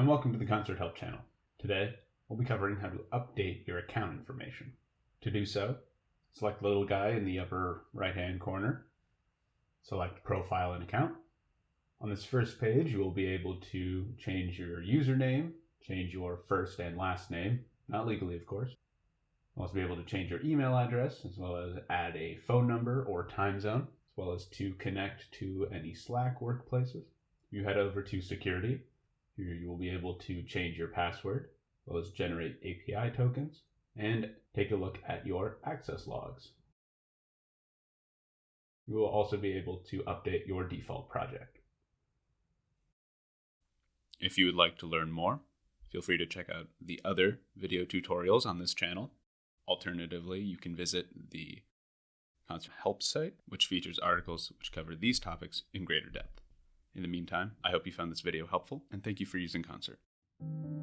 and welcome to the CONS3RT Help channel. Today, we'll be covering how to update your account information. To do so, select the little guy in the upper right-hand corner. Select Profile and Account. On this first page, you will be able to change your username, change your first and last name, not legally, of course. You'll also be able to change your email address, as well as add a phone number or time zone, as well as to connect to any Slack workplaces. You head over to Security. Here you will be able to change your password, as well as generate API tokens, and take a look at your access logs. You will also be able to update your default project. If you would like to learn more, feel free to check out the other video tutorials on this channel. Alternatively, you can visit the CONS3RT Help site, which features articles which cover these topics in greater depth. In the meantime, I hope you found this video helpful, and thank you for using CONS3RT.